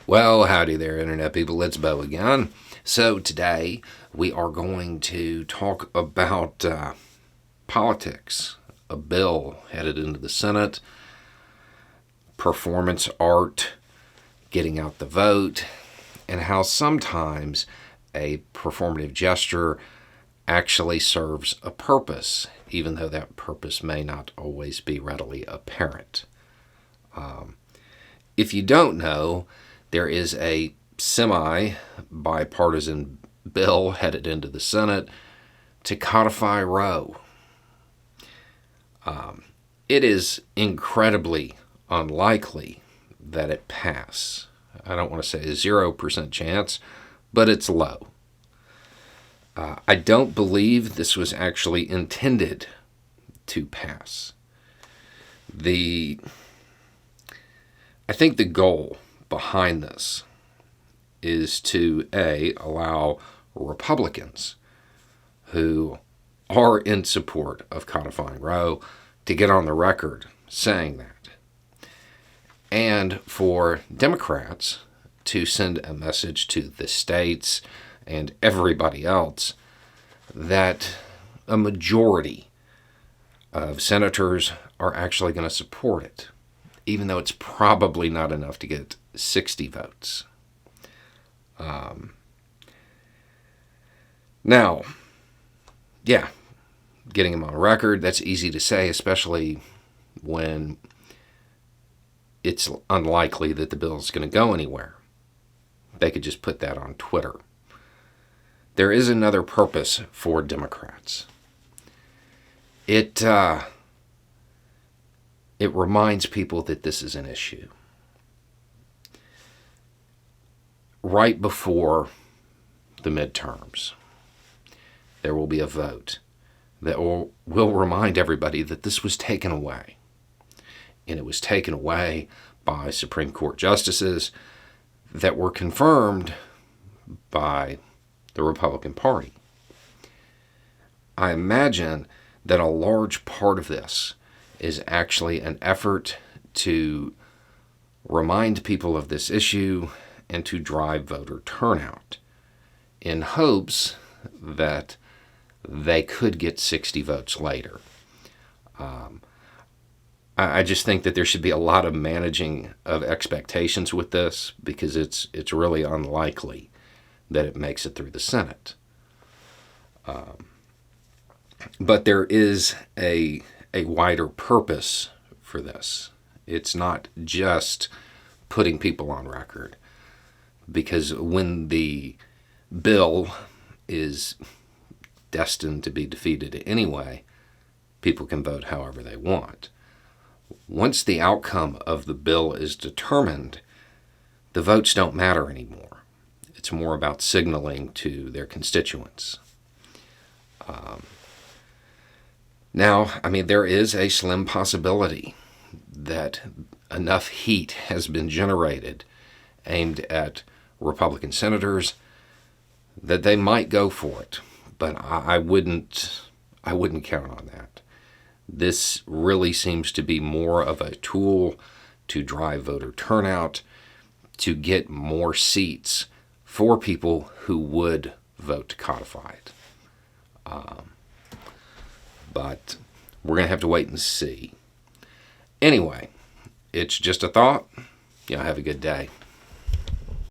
Well, howdy there, Internet people. It's Bo again. So, today we are going to talk about politics, a bill headed into the Senate, performance art, getting out the vote, and how sometimes a performative gesture actually serves a purpose, even though that purpose may not always be readily apparent. If you don't know, there is a semi-bipartisan bill headed into the Senate to codify Roe. It is incredibly unlikely that it pass. I don't want to say a 0% chance, but it's low. I don't believe this was actually intended to pass. I think the goal behind this is to, allow Republicans who are in support of codifying Roe to get on the record saying that, and for Democrats to send a message to the states and everybody else that a majority of senators are actually going to support it, even though it's probably not enough to get 60 votes. Now, getting them on record, that's easy to say, especially when it's unlikely that the bill is going to go anywhere. They could just put that on Twitter. There is another purpose for Democrats. It reminds people that this is an issue. Right before the midterms, there will be a vote that will remind everybody that this was taken away. And it was taken away by Supreme Court justices that were confirmed by the Republican Party. I imagine that a large part of this is actually an effort to remind people of this issue and to drive voter turnout in hopes that they could get 60 votes later. I just think that there should be a lot of managing of expectations with this, because it's really unlikely that it makes it through the Senate. But there is a wider purpose for this. It's not just putting people on record, because when the bill is destined to be defeated anyway, people can vote however they want. Once the outcome of the bill is determined, the votes don't matter anymore. It's more about signaling to their constituents. There is a slim possibility that enough heat has been generated aimed at Republican senators that they might go for it, but I wouldn't count on that. This really seems to be more of a tool to drive voter turnout, to get more seats for people who would vote to codify it. But we're going to have to wait and see. Anyway, it's just a thought. Have a good day.